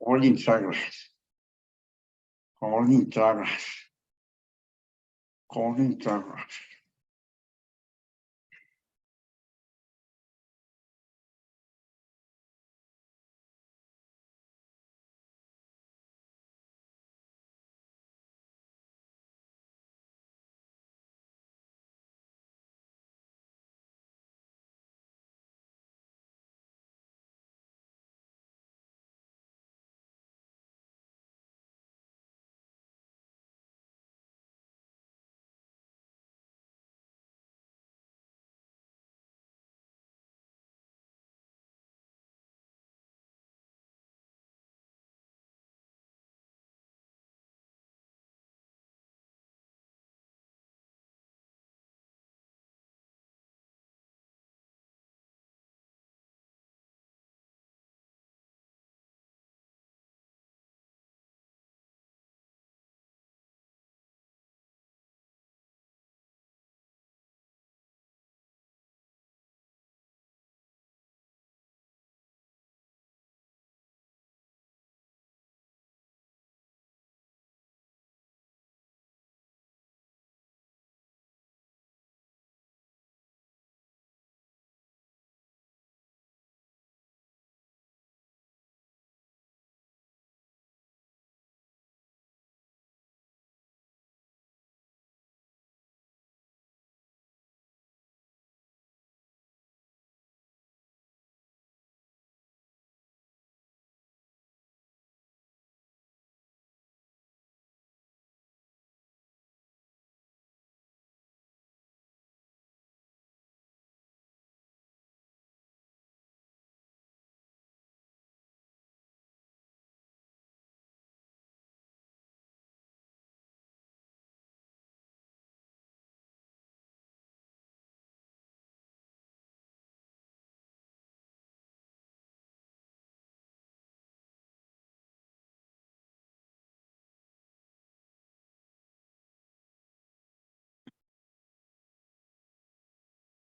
Kolintragas. Kolintragas. Kolintragas.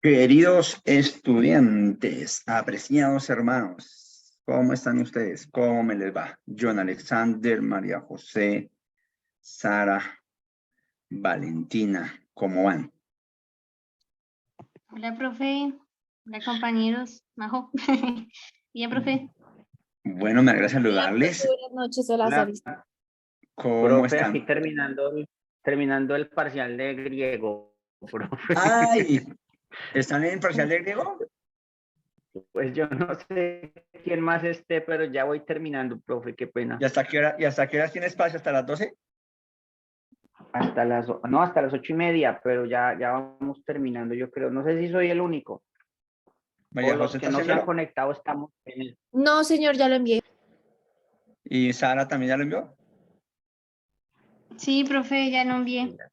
Queridos estudiantes, apreciados hermanos, ¿cómo están ustedes? ¿Cómo me les va? John Alexander, María José, Sara, Valentina, ¿cómo van? Hola, profe. Hola, compañeros. Majo. Bien, profe. Bueno, me alegra saludarles. Buenas noches, hola, Saris. ¿Cómo Profe, están? aquí terminando el parcial de griego, profe. ¡Ay! ¿Están en parcial de griego? Pues yo no sé quién más esté, pero ya voy terminando, profe, qué pena. ¿Y hasta qué hora tiene espacio? ¿Hasta las 12? Hasta las 8:30, pero ya vamos terminando, yo creo. No sé si soy el único. María O los José, que ¿estás no se han seguro? conectado estamos en el... No, señor, ya lo envié. ¿Y Sara también ya lo envió? Sí, profe, ya no envié. Ellas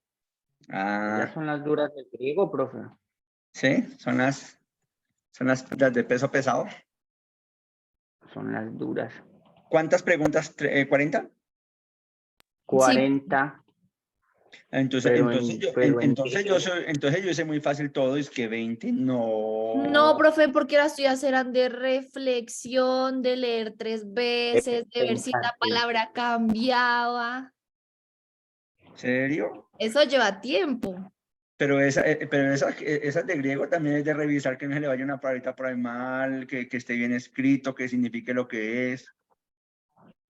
Ah, son las duras del griego, profe. sí, son las de peso pesado. Son las duras. ¿Cuántas preguntas? ¿40? 40, Entonces, pero entonces yo, pero en entonces yo hice muy fácil todo, es que 20, no. No, profe, porque las tuyas eran de reflexión, de leer 3 veces, de ver si la palabra cambiaba. ¿Serio? Eso lleva tiempo. Pero esas de griego también es de revisar que no se le vaya una palabrita por ahí mal, que esté bien escrito, que signifique lo que es.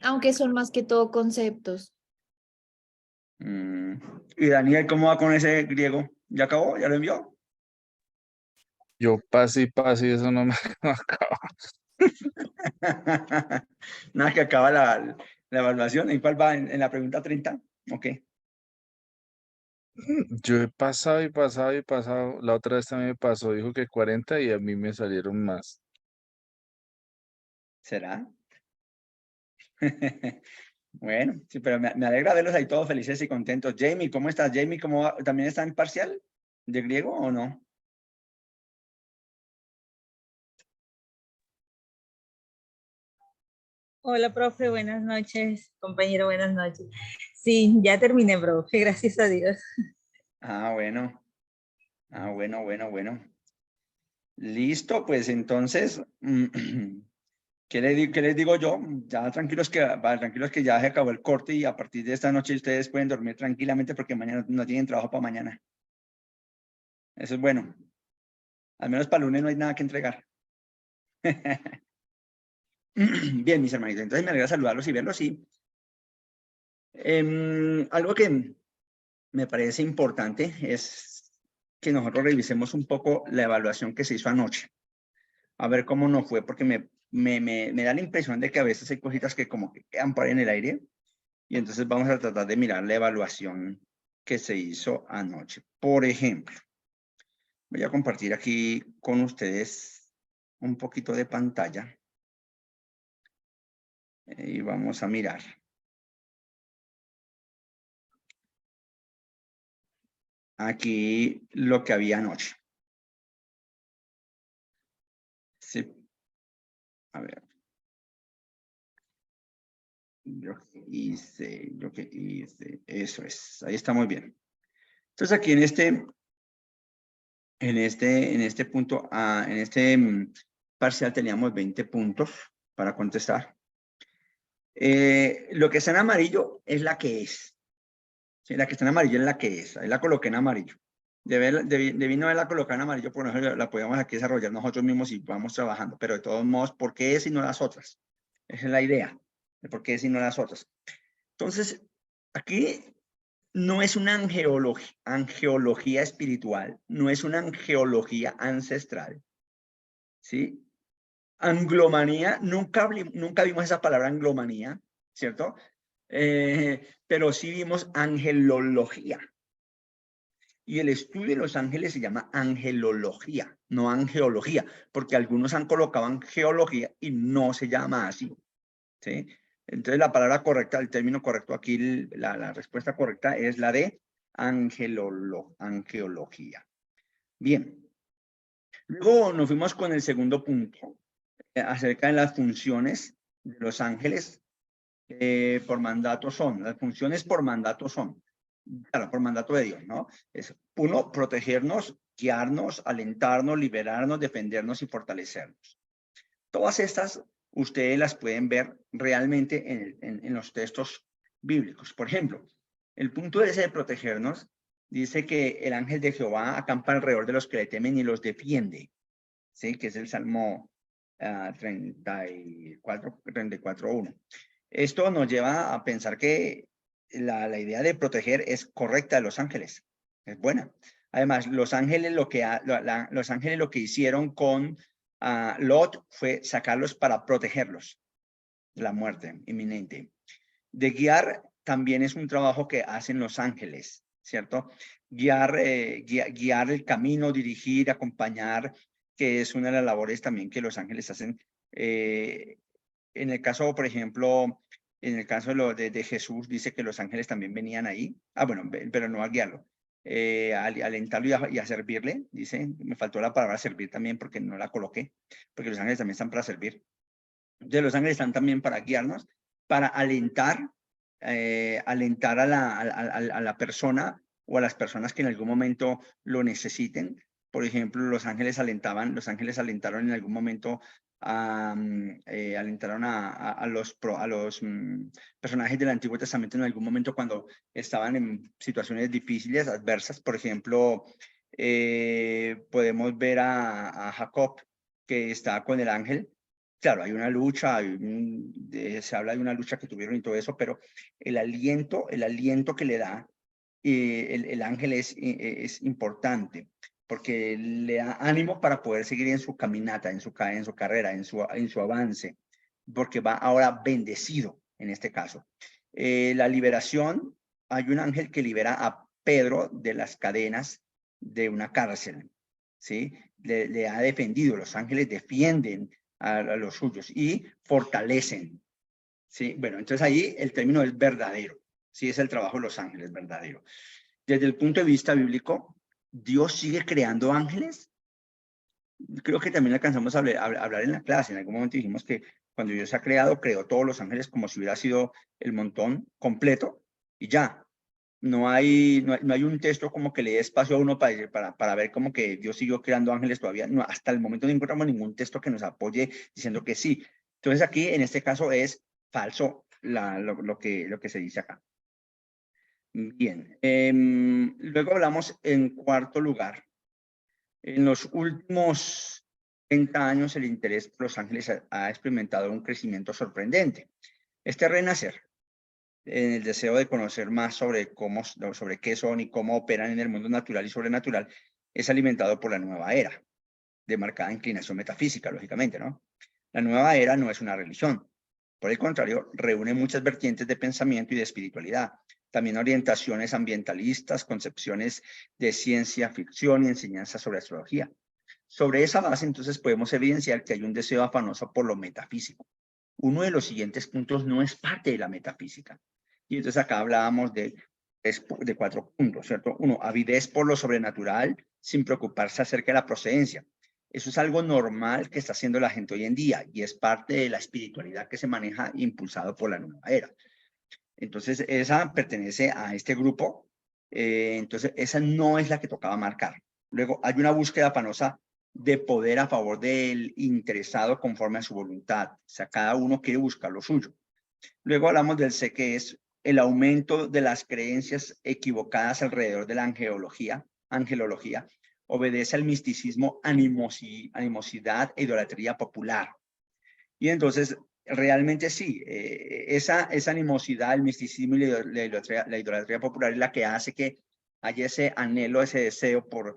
Aunque son más que todo conceptos. Y Daniel, ¿cómo va con ese griego? ¿Ya acabó? ¿Ya lo envió? Yo pasé y pasé y eso no me no acaba. Nada, que acaba la evaluación. ¿En cuál va? ¿En la pregunta 30? Ok. Yo he pasado y pasado y pasado. La otra vez también me pasó, dijo que 40 y a mí me salieron más. ¿Será? Bueno, sí, pero me alegra verlos ahí todos felices y contentos. Jamie, ¿cómo estás? Jamie, ¿cómo va? ¿También está en parcial de griego o no? Hola, profe, buenas noches. Compañero, buenas noches. Sí, ya terminé, profe, gracias a Dios. Ah, bueno. Ah, bueno. Listo, pues entonces, ¿Qué les digo yo? Ya tranquilos que ya se acabó el corte y a partir de esta noche ustedes pueden dormir tranquilamente porque mañana no tienen trabajo para mañana. Eso es bueno. Al menos para el lunes no hay nada que entregar. Bien, mis hermanitos, entonces me alegra saludarlos y verlos. Sí. Algo que me parece importante es que nosotros revisemos un poco la evaluación que se hizo anoche. A ver cómo nos fue, porque me da la impresión de que a veces hay cositas que como que quedan por ahí en el aire. Y entonces vamos a tratar de mirar la evaluación que se hizo anoche. Por ejemplo, voy a compartir aquí con ustedes un poquito de pantalla. Y vamos a mirar. Aquí lo que había anoche. Sí. A ver. Yo que hice, eso es, ahí está muy bien. Entonces aquí en este punto, en este parcial teníamos 20 puntos para contestar. Lo que está en amarillo es la que es. ¿Sí? La que está en amarillo es la que es, ahí la coloqué en amarillo. Debí no haberla colocado en amarillo, por ejemplo, la podíamos aquí desarrollar nosotros mismos y vamos trabajando, pero de todos modos, ¿por qué es y no las otras? Esa es la idea, de por qué es y no las otras. Entonces, aquí no es una angeología espiritual, no es una angeología ancestral, ¿sí? Anglomanía, nunca vimos esa palabra anglomanía, ¿cierto? Pero sí vimos angelología. Y el estudio de los ángeles se llama angelología, no angeología, porque algunos han colocado angeología y no se llama así, ¿sí? Entonces la palabra correcta, el término correcto aquí, la respuesta correcta es la de angeología. Bien. Luego nos fuimos con el segundo punto, acerca de las funciones de los ángeles por mandato son. Las funciones por mandato son, claro, por mandato de Dios, ¿no? Es uno, protegernos, guiarnos, alentarnos, liberarnos, defendernos y fortalecernos. Todas estas ustedes las pueden ver realmente en los textos bíblicos. Por ejemplo, el punto ese de protegernos dice que el ángel de Jehová acampa alrededor de los que le temen y los defiende, ¿sí? Que es el Salmo 34:1. Esto nos lleva a pensar que la idea de proteger es correcta de los ángeles, es buena. Además, los ángeles lo que hicieron con Lot fue sacarlos para protegerlos de la muerte inminente. De guiar también es un trabajo que hacen los ángeles, ¿cierto? Guiar el camino, dirigir, acompañar, que es una de las labores también que los ángeles hacen. En el caso, por ejemplo, en el caso de Jesús, dice que los ángeles también venían ahí. Bueno, pero no a guiarlo. A alentarlo y a servirle, dice. Me faltó la palabra servir también porque no la coloqué, porque los ángeles también están para servir. Entonces los ángeles están también para guiarnos, para alentar a la persona o a las personas que en algún momento lo necesiten. Por ejemplo, los ángeles alentaron en algún momento alentaron a los personajes del Antiguo Testamento en algún momento cuando estaban en situaciones difíciles, adversas. Por ejemplo, podemos ver a Jacob, que está con el ángel. Claro, hay una lucha, se habla de una lucha que tuvieron y todo eso, pero el aliento que le da el ángel es importante, porque le da ánimo para poder seguir en su caminata, en su carrera, en su avance, porque va ahora bendecido en este caso. La liberación, hay un ángel que libera a Pedro de las cadenas de una cárcel, ¿sí? Le ha defendido, los ángeles defienden a los suyos y fortalecen, ¿sí? Bueno, entonces ahí el término es verdadero, sí, es el trabajo de los ángeles, verdadero. Desde el punto de vista bíblico, ¿Dios sigue creando ángeles? Creo que también alcanzamos a hablar en la clase. En algún momento dijimos que cuando Dios ha creado, creó todos los ángeles como si hubiera sido el montón completo y ya. No hay un texto como que le dé espacio a uno para ver como que Dios siguió creando ángeles todavía. No, hasta el momento no encontramos ningún texto que nos apoye diciendo que sí. Entonces aquí, en este caso, es falso lo que se dice acá. Bien, luego hablamos en cuarto lugar. En los últimos 30 años, el interés por los ángeles ha experimentado un crecimiento sorprendente. Este renacer, en el deseo de conocer más sobre qué son y cómo operan en el mundo natural y sobrenatural, es alimentado por la nueva era, de marcada inclinación metafísica, lógicamente, ¿no? La nueva era no es una religión. Por el contrario, reúne muchas vertientes de pensamiento y de espiritualidad, también orientaciones ambientalistas, concepciones de ciencia ficción y enseñanzas sobre astrología. Sobre esa base, entonces, podemos evidenciar que hay un deseo afanoso por lo metafísico. Uno de los siguientes puntos no es parte de la metafísica. Y entonces acá hablábamos de 4 puntos, ¿cierto? 1, avidez por lo sobrenatural sin preocuparse acerca de la procedencia. Eso es algo normal que está haciendo la gente hoy en día y es parte de la espiritualidad que se maneja impulsado por la nueva era. Entonces, esa pertenece a este grupo. Entonces, esa no es la que tocaba marcar. Luego, hay una búsqueda afanosa de poder a favor del interesado conforme a su voluntad. O sea, cada uno quiere buscar lo suyo. Luego hablamos del C, que es el aumento de las creencias equivocadas alrededor de la angelología. Obedece al misticismo, animosidad e idolatría popular. Y entonces, realmente sí, esa animosidad, el misticismo y la idolatría popular es la que hace que haya ese anhelo, ese deseo por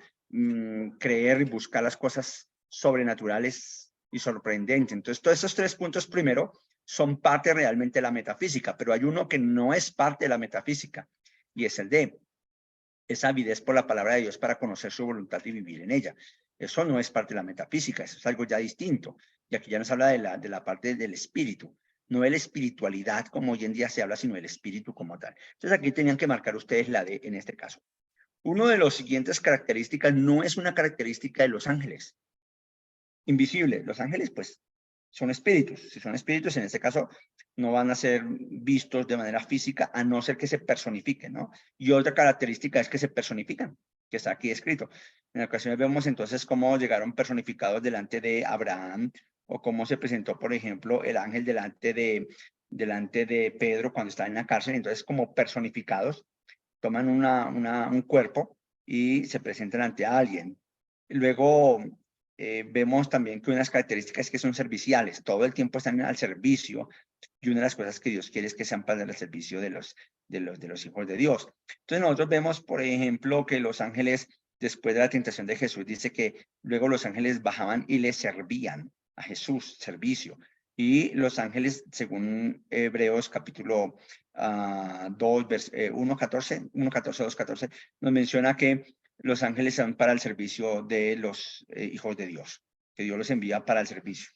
creer y buscar las cosas sobrenaturales y sorprendentes. Entonces, todos esos 3 puntos primero son parte realmente de la metafísica, pero hay uno que no es parte de la metafísica, y es el de esa avidez por la palabra de Dios para conocer su voluntad y vivir en ella. Eso no es parte de la metafísica, eso es algo ya distinto. Y aquí ya nos habla de la parte del espíritu, no de la espiritualidad como hoy en día se habla, sino del espíritu como tal. Entonces aquí tenían que marcar ustedes la D en este caso. Uno de los siguientes características no es una característica de los ángeles. Invisible. Los ángeles, pues, son espíritus. Si son espíritus, en este caso, no van a ser vistos de manera física, a no ser que se personifiquen, ¿no? Y otra característica es que se personifican, que está aquí escrito. En ocasiones vemos entonces cómo llegaron personificados delante de Abraham, o cómo se presentó, por ejemplo, el ángel delante de Pedro cuando estaba en la cárcel. Entonces, como personificados, toman un cuerpo y se presentan ante alguien. Luego, vemos también que unas características es que son serviciales, todo el tiempo están al servicio, y una de las cosas que Dios quiere es que sean para el servicio de los hijos de Dios. Entonces nosotros vemos, por ejemplo, que los ángeles, después de la tentación de Jesús, dice que luego los ángeles bajaban y le servían a Jesús, servicio. Y los ángeles, según Hebreos capítulo 2, 1:14, 2:14, nos menciona que los ángeles son para el servicio de los hijos de Dios, que Dios los envía para el servicio.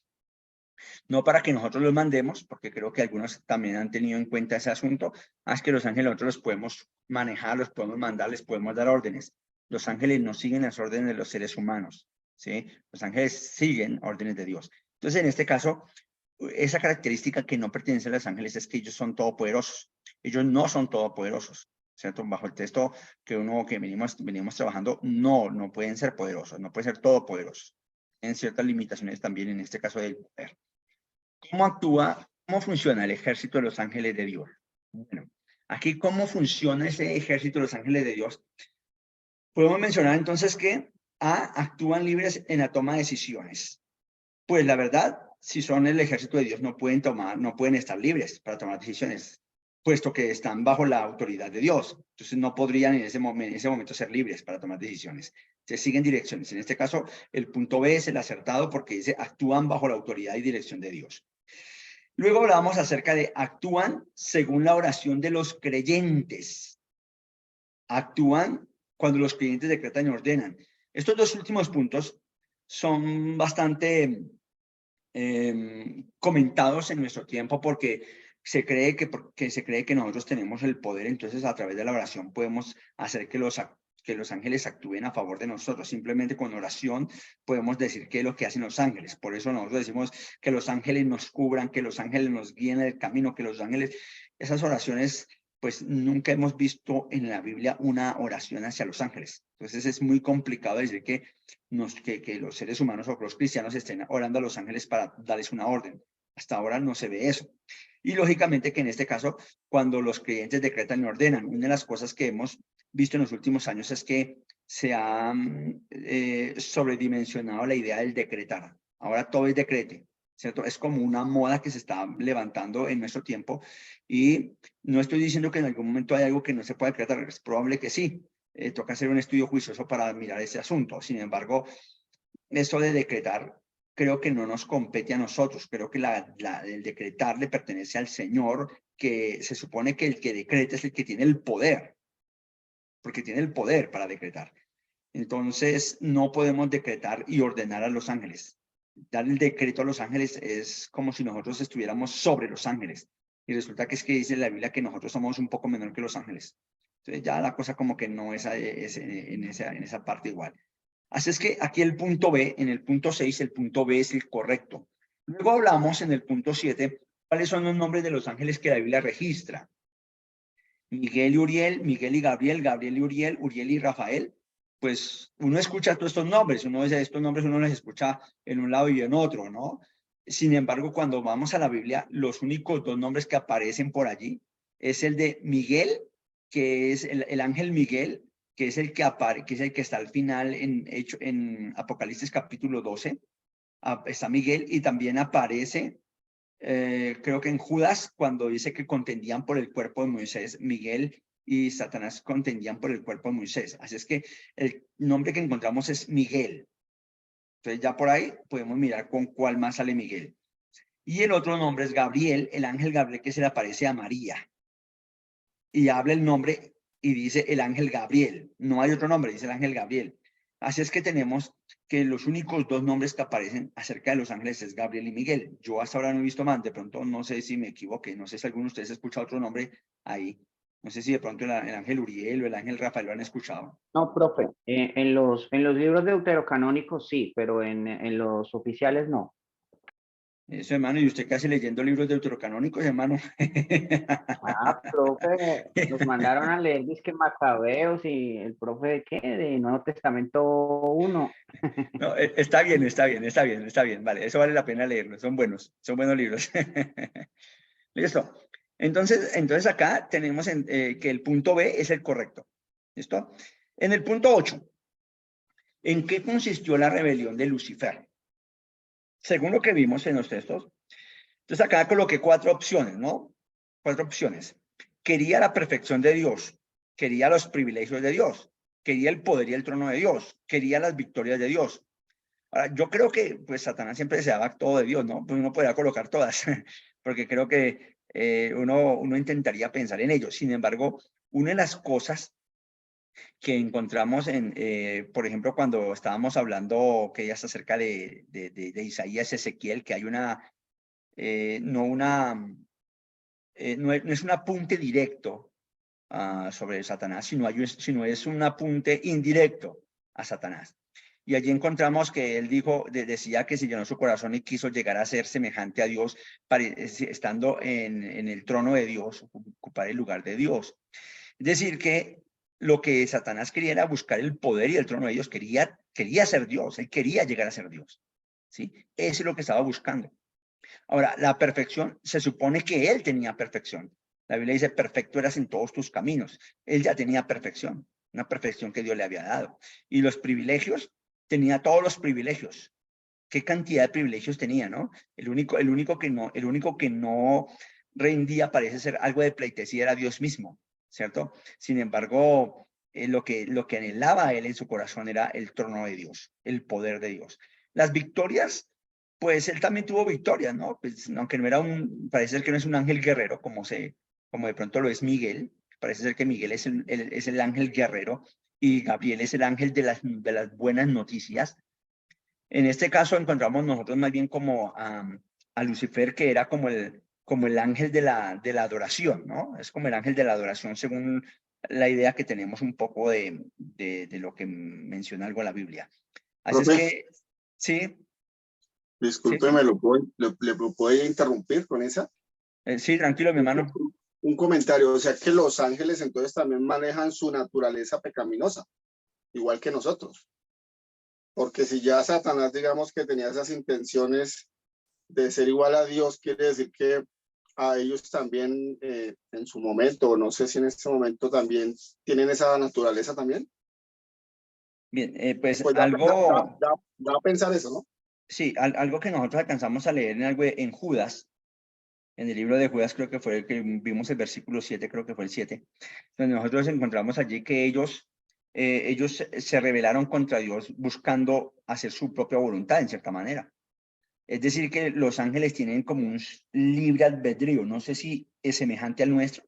No para que nosotros los mandemos, porque creo que algunos también han tenido en cuenta ese asunto. Es que los ángeles nosotros los podemos manejar, los podemos mandar, les podemos dar órdenes. Los ángeles no siguen las órdenes de los seres humanos, ¿sí? Los ángeles siguen órdenes de Dios. Entonces, en este caso, esa característica que no pertenece a los ángeles es que ellos son todopoderosos. Ellos no son todopoderosos, ¿cierto? Bajo el texto que venimos trabajando, no pueden ser poderosos, no pueden ser todopoderosos. Tienen ciertas limitaciones también en este caso del poder. ¿Cómo funciona el ejército de los ángeles de Dios? Bueno, aquí cómo funciona ese ejército de los ángeles de Dios. Podemos mencionar entonces que actúan libres en la toma de decisiones. Pues la verdad, si son el ejército de Dios, no pueden estar libres para tomar decisiones, puesto que están bajo la autoridad de Dios. Entonces no podrían en ese momento ser libres para tomar decisiones. Se siguen direcciones. En este caso, el punto B es el acertado porque dice actúan bajo la autoridad y dirección de Dios. Luego hablamos acerca de actúan según la oración de los creyentes. Actúan cuando los creyentes decretan y ordenan. Estos 2 últimos puntos son bastante comentados en nuestro tiempo porque se cree que nosotros tenemos el poder. Entonces a través de la oración podemos hacer que los ángeles actúen a favor de nosotros. Simplemente con oración podemos decir qué es lo que hacen los ángeles. Por eso nosotros decimos que los ángeles nos cubran, que los ángeles nos guíen el camino, que los ángeles, esas oraciones, pues nunca hemos visto en la Biblia una oración hacia los ángeles. Entonces es muy complicado decir que los seres humanos o los cristianos estén orando a los ángeles para darles una orden. Hasta ahora no se ve eso. Y lógicamente que en este caso, cuando los creyentes decretan y ordenan, una de las cosas que hemos visto en los últimos años es que se ha sobredimensionado la idea del decretar. Ahora todo es decrete, ¿cierto? Es como una moda que se está levantando en nuestro tiempo y no estoy diciendo que en algún momento hay algo que no se pueda decretar, es probable que sí. Toca hacer un estudio juicioso para mirar ese asunto. Sin embargo, eso de decretar creo que no nos compete a nosotros. Creo que el decretar le pertenece al Señor, que se supone que el que decreta es el que tiene el poder, porque tiene el poder para decretar. Entonces, no podemos decretar y ordenar a los ángeles. Dar el decreto a los ángeles es como si nosotros estuviéramos sobre los ángeles. Y resulta que es que dice la Biblia que nosotros somos un poco menor que los ángeles. Entonces, ya la cosa como que no es en esa parte igual. Así es que aquí el punto B, en el punto 6, el punto B es el correcto. Luego hablamos en el punto 7, cuáles son los nombres de los ángeles que la Biblia registra. Miguel y Uriel, Miguel y Gabriel, Gabriel y Uriel, Uriel y Rafael. Pues uno escucha todos estos nombres, uno dice estos nombres, uno los escucha en un lado y en otro, ¿no? Sin embargo, cuando vamos a la Biblia, los únicos dos nombres que aparecen por allí es el de Miguel, que es el ángel Miguel, que es el que está al final en Apocalipsis capítulo 12, está Miguel, y también aparece, creo que en Judas, cuando dice que contendían por el cuerpo de Moisés, Miguel y Satanás contendían por el cuerpo de Moisés. Así es que el nombre que encontramos es Miguel. Entonces ya por ahí podemos mirar con cuál más sale Miguel. Y el otro nombre es Gabriel, el ángel Gabriel que se le aparece a María. Y habla el nombre y dice el ángel Gabriel. No hay otro nombre, dice el ángel Gabriel. Así es que tenemos que los únicos dos nombres que aparecen acerca de los ángeles es Gabriel y Miguel. Yo hasta ahora no he visto más, de pronto no sé si me equivoqué, no sé si alguno de ustedes escucha otro nombre ahí. No sé si de pronto el ángel Uriel o el ángel Rafael lo han escuchado. No, profe, en los libros deuterocanónicos sí, pero en los oficiales no. Eso, hermano, ¿y usted qué hace leyendo libros deuterocanónicos, hermano? Ah, profe, nos mandaron a leer disque Macabeos y el profe de qué, de Nuevo Testamento 1. No, está bien, vale, eso vale la pena leerlo, son buenos libros. Listo. Entonces acá tenemos que el punto B es el correcto. ¿Listo? En el punto 8, ¿en qué consistió la rebelión de Lucifer? Según lo que vimos en los textos, entonces acá coloqué 4 opciones, ¿no? 4 opciones. Quería la perfección de Dios, quería los privilegios de Dios, quería el poder y el trono de Dios, quería las victorias de Dios. Ahora, yo creo que pues Satanás siempre deseaba todo de Dios, ¿no? Pues uno podría colocar todas, porque creo que uno intentaría pensar en ello. Sin embargo, una de las cosas que encontramos por ejemplo, cuando estábamos hablando que ya está acerca de Isaías, Ezequiel, que hay no es un apunte directo sobre Satanás, sino es un apunte indirecto a Satanás. Y allí encontramos que él decía que si llenó su corazón y quiso llegar a ser semejante a Dios, estando en el trono de Dios, ocupar el lugar de Dios. Es decir, que lo que Satanás quería era buscar el poder y el trono de Dios, quería ser Dios, él quería llegar a ser Dios. ¿Sí? Eso es lo que estaba buscando. Ahora, la perfección, se supone que él tenía perfección. La Biblia dice, perfecto eras en todos tus caminos. Él ya tenía perfección, una perfección que Dios le había dado. Y los privilegios, tenía todos los privilegios. ¿Qué cantidad de privilegios tenía, no? El único que no rendía, parece ser algo de pleitesía, era Dios mismo, ¿cierto? Sin embargo, lo que anhelaba él en su corazón era el trono de Dios, el poder de Dios. Las victorias, pues él también tuvo victorias, ¿no? Pues, aunque no era parece ser que no es un ángel guerrero, como de pronto lo es Miguel. Parece ser que Miguel es el ángel guerrero y Gabriel es el ángel de las buenas noticias. En este caso encontramos nosotros más bien como a Lucifer, que era como el ángel de la adoración, ¿no? Es como el ángel de la adoración según la idea que tenemos un poco de lo que menciona algo la Biblia. Así Profe, es que, sí. Discúlpeme, ¿le puedo interrumpir con esa? Sí, tranquilo, mi hermano. Un comentario, o sea que los ángeles entonces también manejan su naturaleza pecaminosa, igual que nosotros. Porque si ya Satanás, digamos que tenía esas intenciones de ser igual a Dios, quiere decir que a ellos también en su momento, no sé si en este momento también tienen esa naturaleza también. Bien, pues Pues algo, da a pensar eso, ¿no? sí, algo que nosotros alcanzamos a leer en Judas, en el libro de Judas creo que fue el que vimos el versículo 7, creo que fue el 7, donde nosotros encontramos allí que ellos se rebelaron contra Dios buscando hacer su propia voluntad en cierta manera. Es decir, que los ángeles tienen como un libre albedrío, no sé si es semejante al nuestro,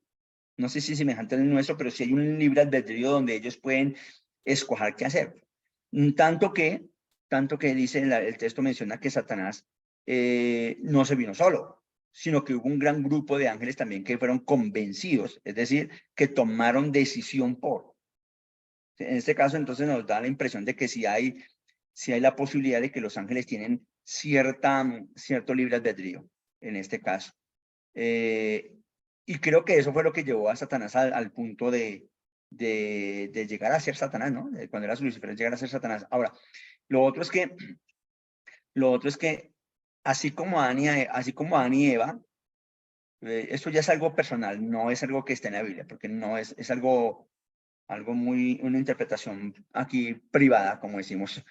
no sé si es semejante al nuestro, pero sí hay un libre albedrío donde ellos pueden escoger qué hacer. Tanto que dice el texto menciona que Satanás no se vino solo, sino que hubo un gran grupo de ángeles también que fueron convencidos, es decir, que tomaron decisión por. En este caso, entonces nos da la impresión de que sí hay la posibilidad de que los ángeles tienen cierto libre albedrío, en este caso. Y creo que eso fue lo que llevó a Satanás al punto de llegar a ser Satanás, ¿no? Cuando era Lucifer, llegar a ser Satanás. Ahora, lo otro es que así como Adán y Eva, esto ya es algo personal, no es algo que esté en la Biblia, porque no es algo una interpretación aquí privada, como decimos.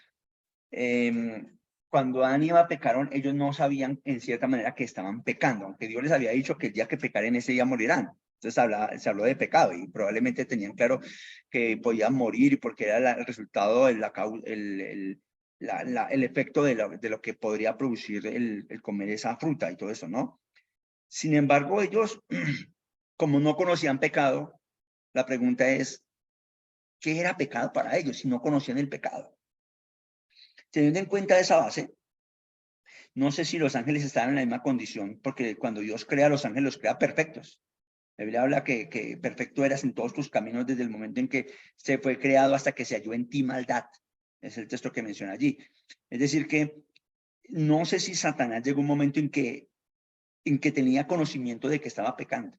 Cuando Adán y Eva pecaron, ellos no sabían en cierta manera que estaban pecando, aunque Dios les había dicho que el día que pecaren ese día morirán. Entonces se habló de pecado y probablemente tenían claro que podían morir porque era el resultado, el efecto de lo que podría producir el comer esa fruta y todo eso, ¿no? Sin embargo, ellos, como no conocían pecado, la pregunta es, ¿qué era pecado para ellos si no conocían el pecado? Teniendo en cuenta esa base, no sé si los ángeles estaban en la misma condición, porque cuando Dios crea a los ángeles, los crea perfectos. La Biblia habla que perfecto eras en todos tus caminos desde el momento en que se fue creado hasta que se halló en ti maldad. Es el texto que menciona allí. Es decir, que no sé si Satanás llegó un momento en que tenía conocimiento de que estaba pecando.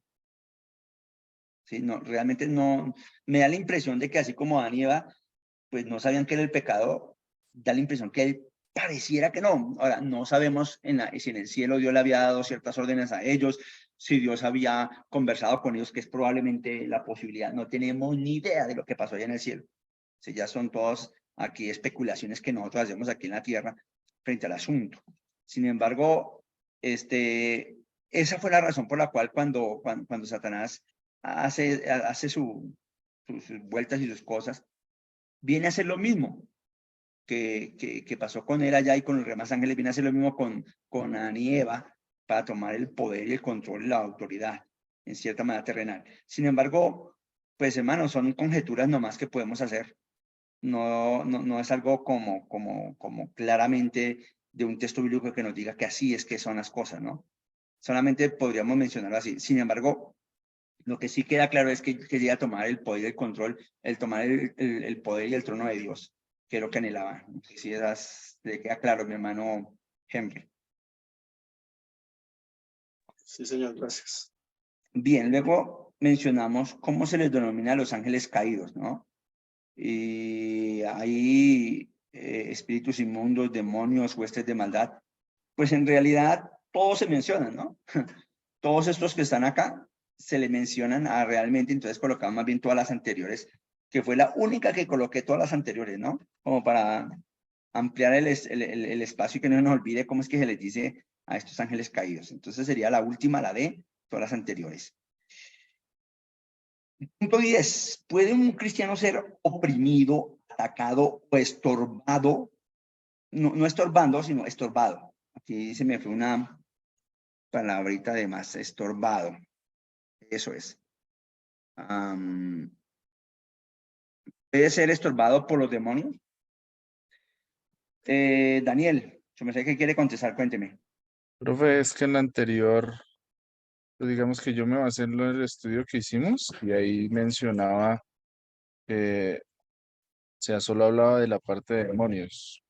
¿Sí? No, realmente no, me da la impresión de que así como Adán y Eva, pues no sabían qué era el pecado, da la impresión que él pareciera que no. Ahora, no sabemos si en el cielo Dios le había dado ciertas órdenes a ellos, si Dios había conversado con ellos, que es probablemente la posibilidad. No tenemos ni idea de lo que pasó allá en el cielo. Si ya son todas aquí especulaciones que nosotros hacemos aquí en la tierra frente al asunto. Sin embargo, esa fue la razón por la cual cuando Satanás hace sus vueltas y sus cosas, viene a hacer lo mismo que pasó con él allá y con los demás ángeles, viene a hacer lo mismo con Adán y Eva para tomar el poder y el control y la autoridad en cierta manera terrenal. Sin embargo, pues hermanos, son conjeturas nomás que podemos hacer. No es algo como claramente de un texto bíblico que nos diga que así es que son las cosas, ¿no? Solamente podríamos mencionarlo así. Sin embargo, lo que sí queda claro es que quería tomar el poder y el control, tomar el poder y el trono de Dios, que es lo que anhelaba. No sé si le queda claro, mi hermano Henry. Sí, señor, gracias. Bien, luego mencionamos cómo se les denomina a los ángeles caídos, ¿no? Y hay espíritus inmundos, demonios, huestes de maldad. Pues en realidad todos se mencionan, ¿no? Todos estos que están acá se le mencionan realmente, entonces colocamos más bien todas las anteriores, que fue la única que coloqué todas las anteriores, ¿no? Como para ampliar el espacio y que no nos olvide cómo es que se les dice a estos ángeles caídos. Entonces sería la última, la de todas las anteriores. Punto 10. ¿Puede un cristiano ser oprimido, atacado o estorbado? No estorbando, sino estorbado. Aquí se me fue una palabrita de más, estorbado. Eso es. ¿Puede ser estorbado por los demonios? Daniel, yo me sé que quiere contestar, cuénteme. Profe, es que en la anterior, pues digamos que yo me basé en el estudio que hicimos y ahí mencionaba que, o sea, solo hablaba de la parte de demonios.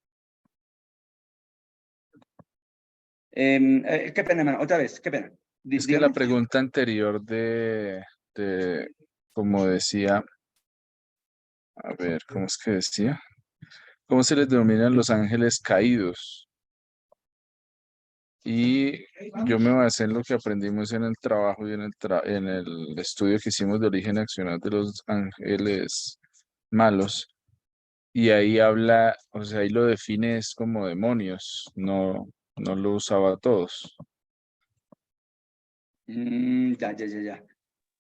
Qué pena, hermano, otra vez, qué pena. Es que la Dígame. pregunta anterior como decía, a ver, ¿cómo es que decía? ¿Cómo se les denominan los ángeles caídos? Y yo me basé en lo que aprendimos en el trabajo y en el estudio que hicimos de origen accional de los ángeles malos. Y ahí habla, o sea, ahí lo define es como demonios, no lo usaba a todos. Ya. Yo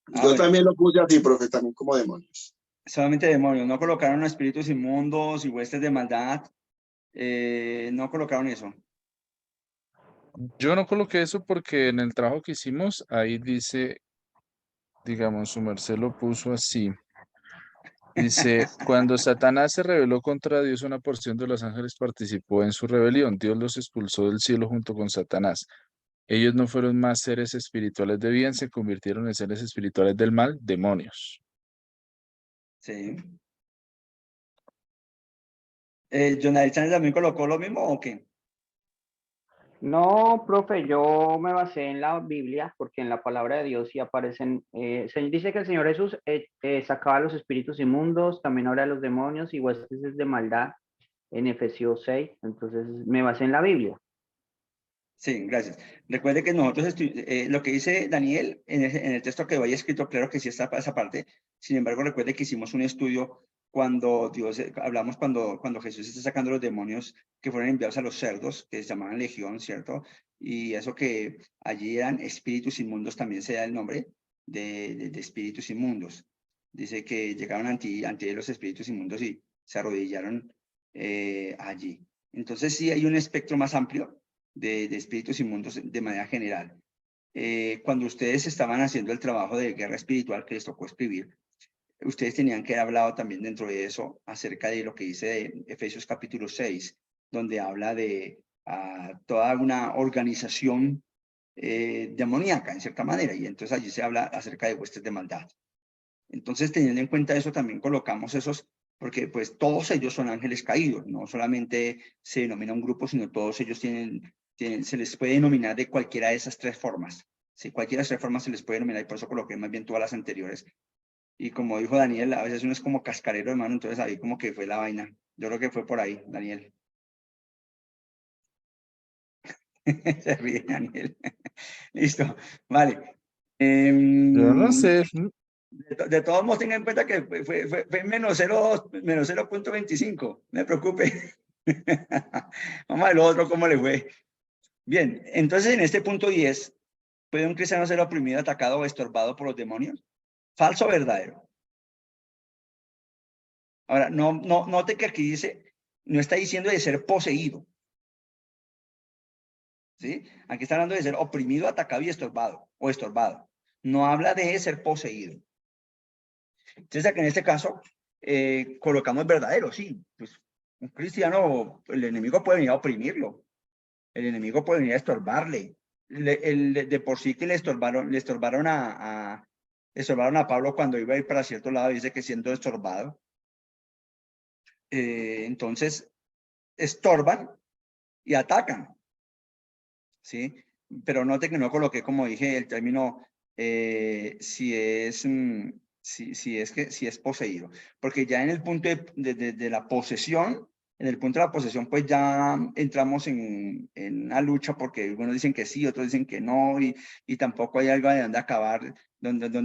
Bueno, también lo puse así, profe, también como demonios. solamente demonios, no colocaron a espíritus inmundos y huestes de maldad, no colocaron eso. Yo no coloqué eso porque en el trabajo que hicimos, ahí dice, digamos, su merced lo puso así. Dice, cuando Satanás se rebeló contra Dios, una porción de los ángeles participó en su rebelión. Dios los expulsó del cielo junto con Satanás. Ellos no fueron más seres espirituales de bien, se convirtieron en seres espirituales del mal, demonios. Sí. ¿Jonathan Chávez también colocó lo mismo o qué? No, profe, yo me basé en la Biblia porque en la palabra de Dios sí aparecen, dice que el Señor Jesús sacaba a los espíritus inmundos, también ahora a los demonios y huestes de maldad en Efesios 6, entonces me basé en la Biblia. Sí, gracias. Recuerde que nosotros, lo que dice Daniel en el texto que vaya escrito, claro que sí está esa parte. Sin embargo, recuerde que hicimos un estudio cuando hablamos cuando Jesús está sacando los demonios que fueron enviados a los cerdos, que se llamaban legión, ¿cierto? Y eso que allí eran espíritus inmundos, también se da el nombre de espíritus inmundos. Dice que llegaron ante los espíritus inmundos y se arrodillaron allí. Entonces sí hay un espectro más amplio de espíritus inmundos de manera general. Cuando ustedes estaban haciendo el trabajo de guerra espiritual que les tocó escribir, ustedes tenían que haber hablado también dentro de eso acerca de lo que dice de Efesios capítulo 6, donde habla de toda una organización demoníaca, en cierta manera, y entonces allí se habla acerca de huestes de maldad. Entonces, teniendo en cuenta eso, también colocamos esos, porque pues todos ellos son ángeles caídos, no solamente se denomina un grupo, sino todos ellos se les puede denominar de cualquiera de esas tres formas. Sí, cualquiera de esas tres formas se les puede denominar y por eso coloqué más bien todas las anteriores. Y como dijo Daniel, a veces uno es como cascarero, hermano, entonces ahí como que fue la vaina. Yo creo que fue por ahí, Daniel. Se ríe Daniel. Listo, vale. Yo no sé, De todos modos, tengan en cuenta que fue menos 0.25. No me preocupe. Vamos a ver lo otro, cómo le fue. Bien, entonces en este punto 10, ¿puede un cristiano ser oprimido, atacado o estorbado por los demonios? ¿Falso o verdadero? Ahora, note que aquí dice, no está diciendo de ser poseído. ¿Sí? Aquí está hablando de ser oprimido, atacado y estorbado, o estorbado. No habla de ser poseído. Entonces, aquí en este caso, colocamos verdadero, sí. Pues un cristiano, el enemigo puede venir a oprimirlo. El enemigo puede venir a estorbarle. De por sí que le estorbaron a Pablo cuando iba a ir para cierto lado, dice que siendo estorbado. Entonces, estorban y atacan. ¿Sí? Pero note que no coloqué, como dije, el término si es poseído. Porque ya en el punto de la posesión, en el punto de la posesión, pues ya entramos en una lucha porque algunos dicen que sí, otros dicen que no, y tampoco hay algo de donde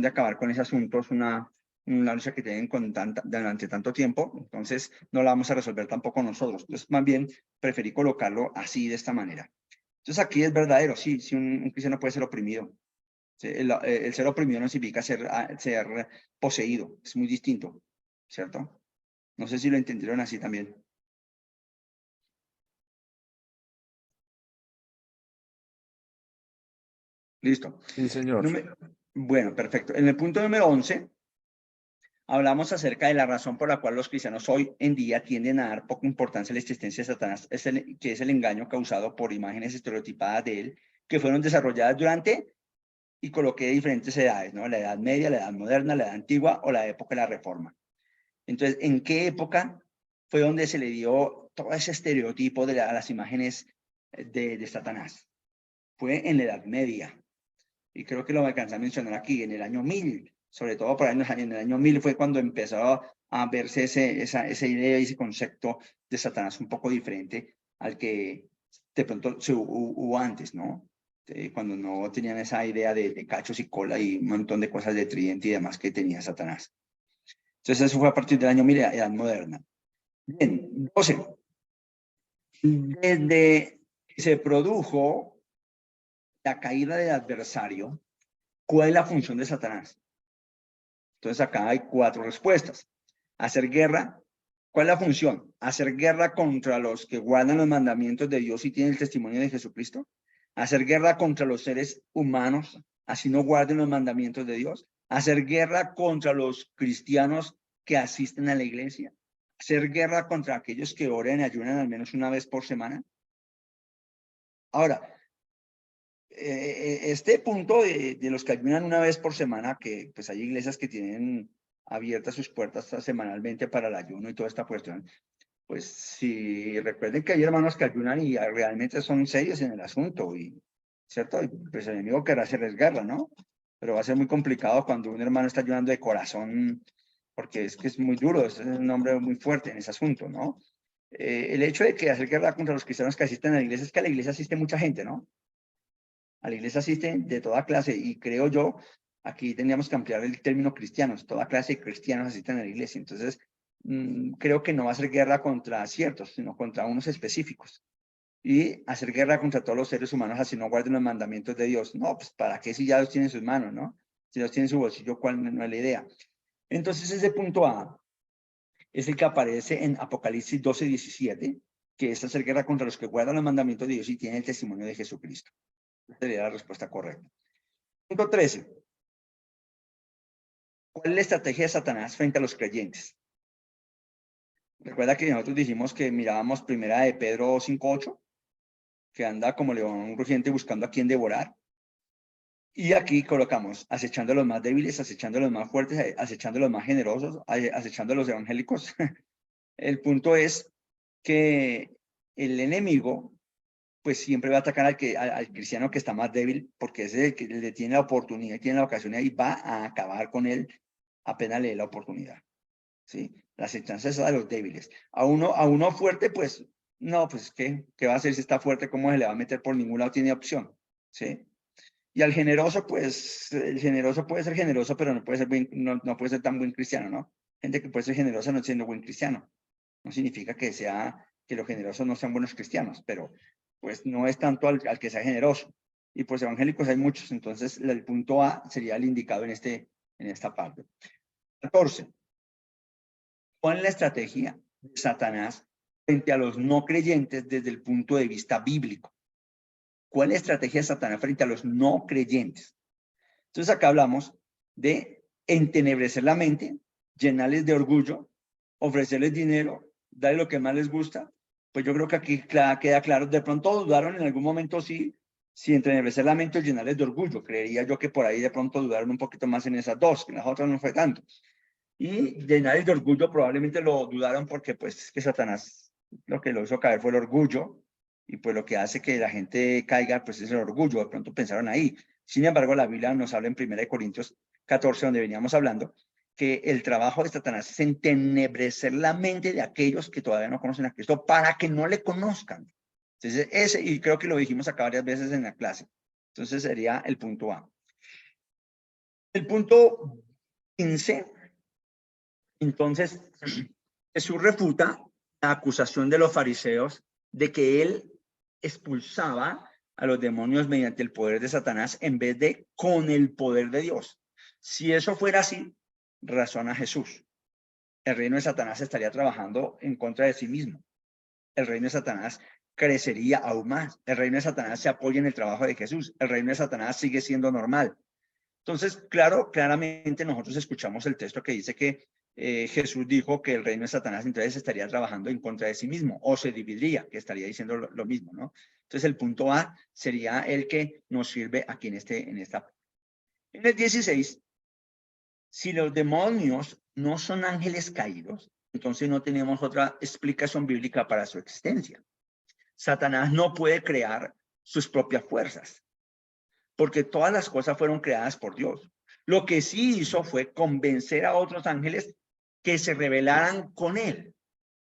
acabar con ese asunto. Es una lucha que tienen durante tanto tiempo, entonces no la vamos a resolver tampoco nosotros. Entonces, más bien, preferí colocarlo así, de esta manera. Entonces, aquí es verdadero, sí, un cristiano puede ser oprimido. El ser oprimido no significa ser poseído, es muy distinto, ¿cierto? No sé si lo entendieron así también. Listo. sí, señor. Bueno, perfecto. En el punto número 11, hablamos acerca de la razón por la cual los cristianos hoy en día tienden a dar poca importancia a la existencia de Satanás, que es el engaño causado por imágenes estereotipadas de él, que fueron desarrolladas durante, y coloqué diferentes edades, ¿no? La Edad Media, la Edad Moderna, la Edad Antigua o la época de la Reforma. Entonces, ¿en qué época fue donde se le dio todo ese estereotipo a las imágenes de Satanás? Fue en la Edad Media. Y creo que lo alcancé a mencionar aquí, en el año 1000, sobre todo por ahí en el año 1000 fue cuando empezó a verse esa idea y ese concepto de Satanás un poco diferente al que de pronto hubo antes, ¿no? Cuando no tenían esa idea de cachos y cola y un montón de cosas de tridente y demás que tenía Satanás. Entonces eso fue a partir del año, mire, edad moderna. Bien, 12. Desde que se produjo la caída del adversario, ¿cuál es la función de Satanás? Entonces acá hay 4 respuestas. Hacer guerra. ¿Cuál es la función? Hacer guerra contra los que guardan los mandamientos de Dios y tienen el testimonio de Jesucristo. Hacer guerra contra los seres humanos, así no guarden los mandamientos de Dios. Hacer guerra contra los cristianos que asisten a la iglesia. Hacer guerra contra aquellos que oran y ayunan al menos una vez por semana. Ahora, este punto de los que ayunan una vez por semana, que pues hay iglesias que tienen abiertas sus puertas semanalmente para el ayuno y toda esta cuestión, pues si recuerden que hay hermanos que ayunan y realmente son serios en el asunto, y cierto, pues el enemigo querrá hacerles guerra, ¿no? Pero va a ser muy complicado cuando un hermano está ayunando de corazón, porque es que es muy duro, es un hombre muy fuerte en ese asunto, ¿no? El hecho de que hacer guerra contra los cristianos que asisten a la iglesia es que a la iglesia asiste mucha gente, ¿no? A la iglesia asisten de toda clase, y creo yo, aquí tendríamos que ampliar el término cristianos, toda clase de cristianos asisten a la iglesia. Entonces, creo que no va a ser guerra contra ciertos, sino contra unos específicos. Y hacer guerra contra todos los seres humanos, así no guarden los mandamientos de Dios. No, pues ¿para qué si ya los tiene en sus manos, no? Si los tiene en su bolsillo, ¿cuál no es la idea? Entonces, ese punto A es el que aparece en Apocalipsis 12:17, que es hacer guerra contra los que guardan los mandamientos de Dios y tienen el testimonio de Jesucristo. Esa sería la respuesta correcta. Punto 13. ¿Cuál es la estrategia de Satanás frente a los creyentes? Recuerda que nosotros dijimos que mirábamos primera de Pedro 5:8, que anda como león rugiente buscando a quien devorar. Y aquí colocamos acechando a los más débiles, acechando a los más fuertes, acechando a los más generosos, acechando a los evangélicos. El punto es que el enemigo pues siempre va a atacar al cristiano que está más débil, porque ese es el que le tiene la oportunidad, tiene la ocasión y va a acabar con él apenas le dé la oportunidad. ¿Sí? La acechanza es a los débiles. A uno fuerte, pues, no, pues, ¿qué va a hacer si está fuerte? ¿Cómo se le va a meter? Por ningún lado tiene opción. ¿Sí? Y al generoso, pues, el generoso puede ser generoso, pero no puede ser, no puede ser tan buen cristiano, ¿no? Gente que puede ser generosa no siendo buen cristiano. No significa que los generosos no sean buenos cristianos, pero pues no es tanto al que sea generoso. Y pues evangélicos hay muchos, entonces el punto A sería el indicado en esta parte. 14. ¿Cuál es la estrategia de Satanás frente a los no creyentes desde el punto de vista bíblico? ¿Cuál es la estrategia de Satanás frente a los no creyentes? Entonces acá hablamos de entenebrecer la mente, llenarles de orgullo, ofrecerles dinero, darles lo que más les gusta. Pues yo creo que aquí queda claro, de pronto dudaron en algún momento, sí, si entenebrecer la mente o llenarles de orgullo. Creería yo que por ahí de pronto dudaron un poquito más en esas dos, que en las otras no fue tanto. Y llenarles de orgullo probablemente lo dudaron porque pues es que Satanás lo que lo hizo caer fue el orgullo, y pues lo que hace que la gente caiga pues es el orgullo. De pronto pensaron ahí. Sin embargo, la Biblia nos habla en 1 Corintios 14, donde veníamos hablando, que el trabajo de Satanás es entenebrecer la mente de aquellos que todavía no conocen a Cristo para que no le conozcan. Entonces, y creo que lo dijimos acá varias veces en la clase. Entonces, sería el punto A. El punto 15. Entonces, Jesús refuta la acusación de los fariseos de que él expulsaba a los demonios mediante el poder de Satanás en vez de con el poder de Dios. Si eso fuera así, razona Jesús, el reino de Satanás estaría trabajando en contra de sí mismo. El reino de Satanás crecería aún más. El reino de Satanás se apoya en el trabajo de Jesús. El reino de Satanás sigue siendo normal. Entonces, claramente nosotros escuchamos el texto que dice que Jesús dijo que el reino de Satanás entonces estaría trabajando en contra de sí mismo, o se dividiría, que estaría diciendo lo mismo, ¿no? Entonces el punto A sería el que nos sirve aquí en esta. En el 16, si los demonios no son ángeles caídos, entonces no tenemos otra explicación bíblica para su existencia. Satanás no puede crear sus propias fuerzas, porque todas las cosas fueron creadas por Dios. Lo que sí hizo fue convencer a otros ángeles que se rebelaran con él.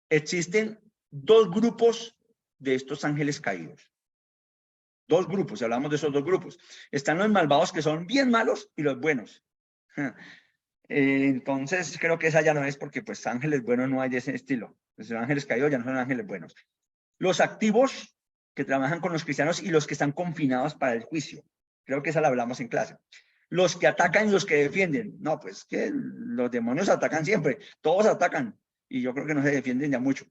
Existen dos grupos de estos ángeles caídos. Dos grupos, hablamos de esos dos grupos. Están los malvados que son bien malos y los buenos. Entonces creo que esa ya no es porque pues ángeles buenos no hay de ese estilo. Los ángeles caídos ya no son ángeles buenos. Los activos que trabajan con los cristianos y los que están confinados para el juicio. Creo que esa la hablamos en clase. Los que atacan y los que defienden. No, pues que los demonios atacan siempre. Todos atacan. Y yo creo que no se defienden ya mucho.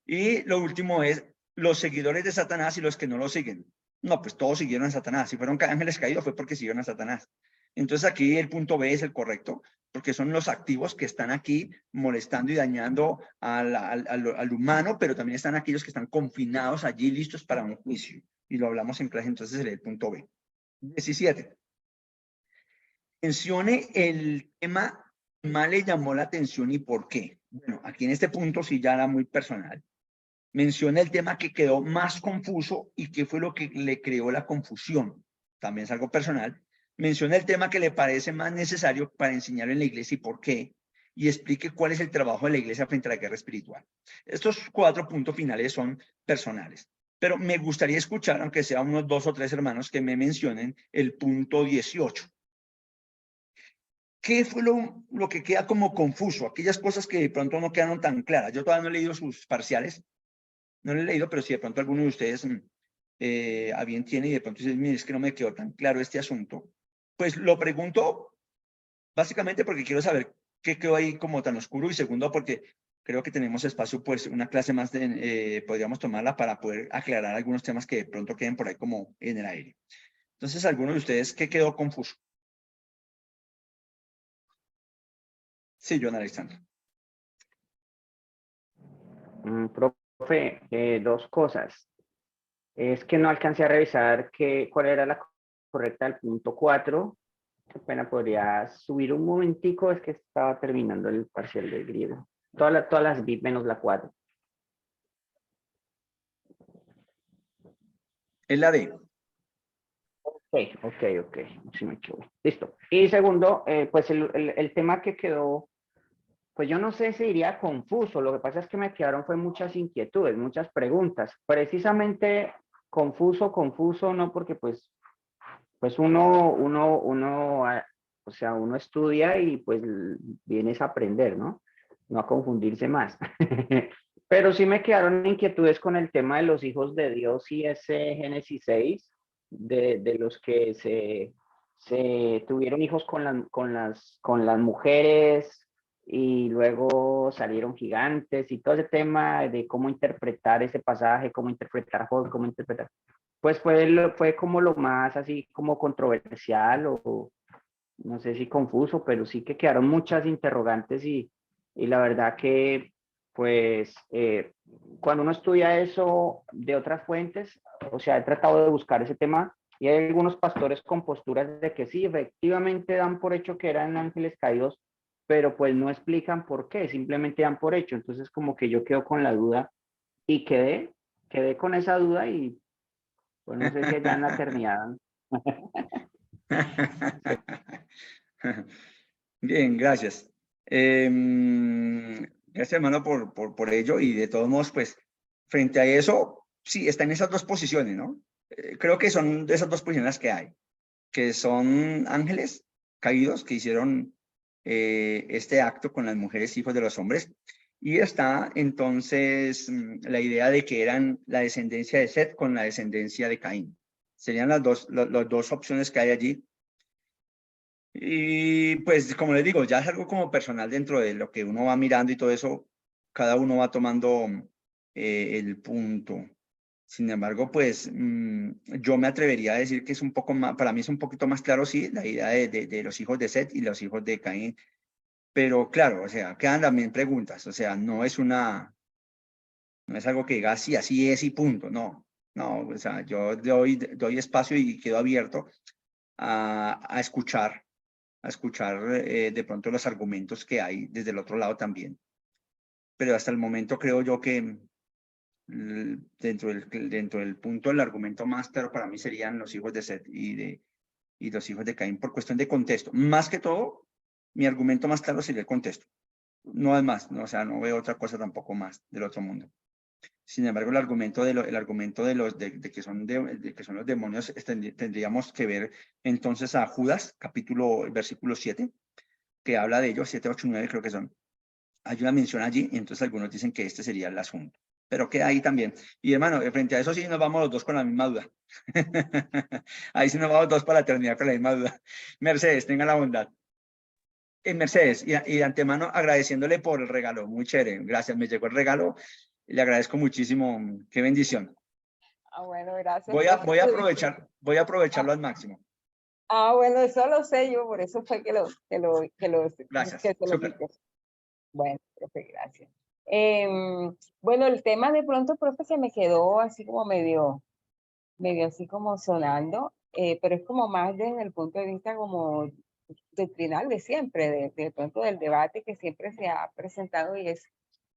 Y lo último es los seguidores de Satanás y los que no lo siguen. No, pues todos siguieron a Satanás. Si fueron ángeles caídos fue porque siguieron a Satanás. Entonces aquí el punto B es el correcto, porque son los activos que están aquí molestando y dañando al humano, pero también están aquellos que están confinados allí listos para un juicio. Y lo hablamos en clase, entonces sería el punto B. 17. Mencione el tema que más le llamó la atención y por qué. Bueno, aquí en este punto sí ya era muy personal. Menciona el tema que quedó más confuso y qué fue lo que le creó la confusión. También es algo personal. Menciona el tema que le parece más necesario para enseñar en la iglesia y por qué. Y explique cuál es el trabajo de la iglesia frente a la guerra espiritual. Estos 4 puntos finales son personales. Pero me gustaría escuchar, aunque sea unos 2 o 3 hermanos, que me mencionen el punto 18. ¿Qué fue lo que queda como confuso? Aquellas cosas que de pronto no quedaron tan claras. Yo todavía no he leído sus parciales. No lo he leído, pero si de pronto alguno de ustedes a bien tiene y de pronto dice, mire, es que no me quedó tan claro este asunto, pues lo pregunto básicamente porque quiero saber qué quedó ahí como tan oscuro y segundo porque creo que tenemos espacio, pues una clase más podríamos tomarla para poder aclarar algunos temas que de pronto queden por ahí como en el aire. Entonces, ¿alguno de ustedes qué quedó confuso? Sí, John Alexander. Profe, 2 cosas. Es que no alcancé a revisar cuál era la correcta del punto 4. Qué pena, podría subir un momentico, es que estaba terminando el parcial del griego. Todas las vi menos la 4. Es la D. Ok. Sí me equivoco. Listo. Y segundo, pues el tema que quedó, pues yo no sé si diría confuso. Lo que pasa es que me quedaron fue muchas inquietudes, muchas preguntas. Precisamente confuso, no porque pues uno, o sea, uno estudia y pues vienes a aprender, ¿no? No a confundirse más. Pero sí me quedaron inquietudes con el tema de los hijos de Dios y ese Génesis 6, de los que se tuvieron hijos con las mujeres y luego salieron gigantes y todo ese tema de cómo interpretar ese pasaje, cómo interpretar Job, cómo interpretar. Pues fue como lo más así como controversial o no sé si confuso, pero sí que quedaron muchas interrogantes y la verdad que pues cuando uno estudia eso de otras fuentes, o sea, he tratado de buscar ese tema y hay algunos pastores con posturas de que sí, efectivamente dan por hecho que eran ángeles caídos, pero pues no explican por qué, simplemente dan por hecho. Entonces como que yo quedo con la duda y quedé con esa duda y pues no sé si allá en la eternidad. Bien, gracias. Gracias, hermano, por ello. Y de todos modos, pues, frente a eso, sí, está en esas 2 posiciones, ¿no? Creo que son de esas 2 posiciones que hay, que son ángeles caídos que hicieron este acto con las mujeres hijos de los hombres. Y está entonces la idea de que eran la descendencia de Set con la descendencia de Caín. Serían las dos opciones que hay allí. Y pues, como les digo, ya es algo como personal dentro de lo que uno va mirando y todo eso, cada uno va tomando el punto. Sin embargo, pues yo me atrevería a decir que es un poco más, para mí es un poquito más claro, sí, la idea de los hijos de Set y los hijos de Caín. Pero claro, o sea, quedan también preguntas, o sea, no es algo que diga así, así es y punto, no, o sea, yo doy espacio y quedo abierto a escuchar de pronto los argumentos que hay desde el otro lado también. Pero hasta el momento creo yo que dentro del punto, el argumento más claro para mí serían los hijos de Set y los hijos de Caín por cuestión de contexto. Más que todo, mi argumento más claro sería el contexto. No es más, no, o sea, no veo otra cosa tampoco más del otro mundo. Sin embargo, el argumento de que son los demonios tendríamos que ver entonces a Judas, versículo 7, que habla de ellos, 7, 8, 9 creo que son. Hay una mención allí, y entonces algunos dicen que este sería el asunto. Pero queda ahí también. Y hermano, frente a eso sí nos vamos los dos con la misma duda. Ahí sí nos vamos dos para la eternidad con la misma duda. Mercedes, tenga la bondad. Mercedes, y de antemano agradeciéndole por el regalo. Muy chévere, gracias. Me llegó el regalo. Le agradezco muchísimo. Qué bendición. Bueno, gracias. Voy a aprovecharlo al máximo. Bueno, eso lo sé yo, por eso fue que Gracias. que se lo Súper. dije. Bueno, profe, gracias. Bueno, el tema de pronto, profe, se me quedó así como medio así como sonando, pero es como más desde el punto de vista como doctrinal de siempre, de pronto del debate que siempre se ha presentado y es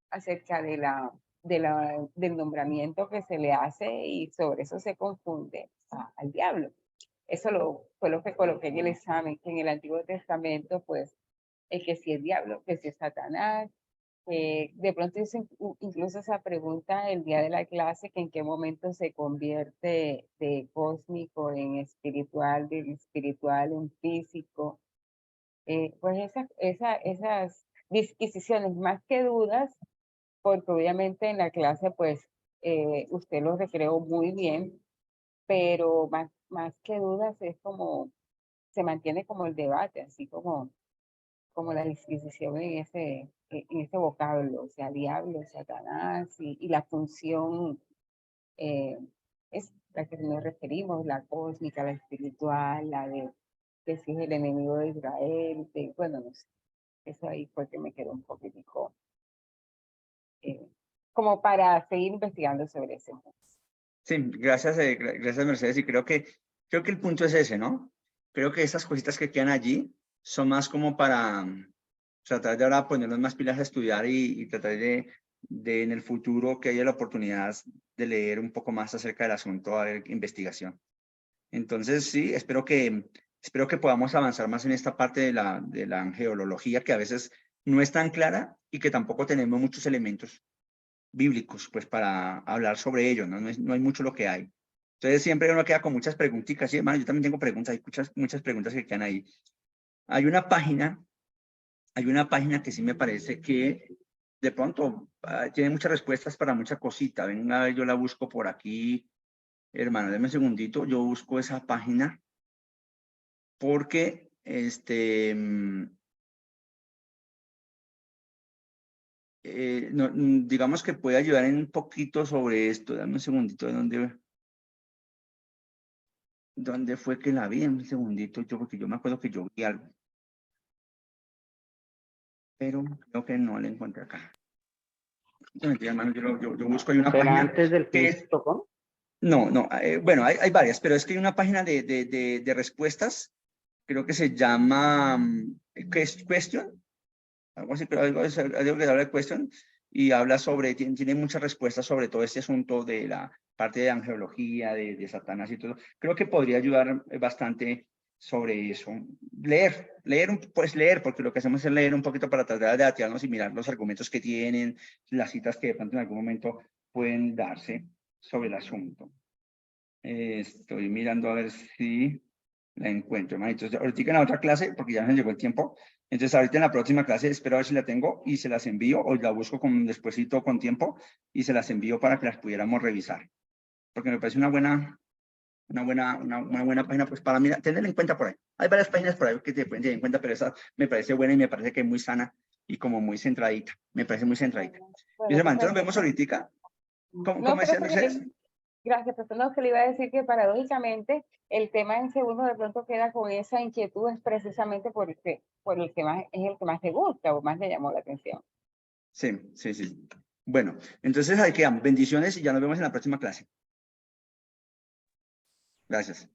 acerca del nombramiento que se le hace y sobre eso se confunde al diablo. Eso fue lo que coloqué en el examen, que en el Antiguo Testamento, pues, es que si es diablo, que si es Satanás. De pronto hice incluso esa pregunta el día de la clase, que en qué momento se convierte de cósmico en espiritual, del espiritual en físico. Pues esas disquisiciones más que dudas, porque obviamente en la clase pues usted lo recreó muy bien, pero más que dudas es como, se mantiene como el debate, así como la disquisición en ese vocablo, o sea, diablo, Satanás, y la función es la que nos referimos, la cósmica, la espiritual, la de que si es el enemigo de Israel, bueno, no sé, eso ahí fue que me quedó un poquitico como para seguir investigando sobre ese mundo. Sí, gracias, gracias Mercedes, y creo que el punto es ese, ¿no? Creo que esas cositas que quedan allí son más como para tratar de ahora ponernos más pilas a estudiar y tratar de en el futuro que haya la oportunidad de leer un poco más acerca del asunto, a ver, investigación. Entonces, sí, espero que podamos avanzar más en esta parte de la angelología, que a veces no es tan clara y que tampoco tenemos muchos elementos bíblicos, pues, para hablar sobre ello, ¿no? No hay mucho lo que hay. Entonces, siempre uno queda con muchas preguntitas, sí, hermano, yo también tengo preguntas, hay muchas preguntas que quedan ahí. Hay una página que sí me parece que de pronto tiene muchas respuestas para mucha cosita. Venga, yo la busco por aquí. Hermano, déme un segundito, yo busco esa página porque, digamos que puede ayudar en un poquito sobre esto. Dame un segundito de dónde fue que la vi, un segundito, porque yo me acuerdo que yo vi algo. Pero creo que no la encontré acá. Hermano, yo busco, hay una ¿Será página antes del que es, Facebook.com? no, bueno, hay varias, pero es que hay una página de respuestas, creo que se llama Question, algo así, pero algo que habla de Question, y habla sobre, tiene muchas respuestas sobre todo este asunto de la parte de angelología, de Satanás y todo. Creo que podría ayudar bastante sobre eso. Leer, porque lo que hacemos es leer un poquito para tratar de atearnos y mirar los argumentos que tienen, las citas que de pronto en algún momento pueden darse sobre el asunto. Estoy mirando a ver si la encuentro, hermanito. Ahorita en la otra clase, porque ya me llegó el tiempo, entonces ahorita en la próxima clase espero a ver si la tengo y se las envío, o la busco despuesito con tiempo y se las envío para que las pudiéramos revisar, porque me parece una buena página, pues para mirar, tenerla en cuenta por ahí. Hay varias páginas por ahí que te pueden tener en cuenta, pero esa me parece buena y me parece que es muy sana y como muy centradita, me parece muy centradita. Mis hermanos, nos vemos ahorita. ¿Cómo decías, Mercedes? Gracias, profesor. No, que le iba a decir que paradójicamente el tema en que uno de pronto queda con esa inquietud es precisamente por el que más, es el que más le gusta o más le llamó la atención. Sí. Bueno, entonces ahí quedamos. Bendiciones y ya nos vemos en la próxima clase. Gracias.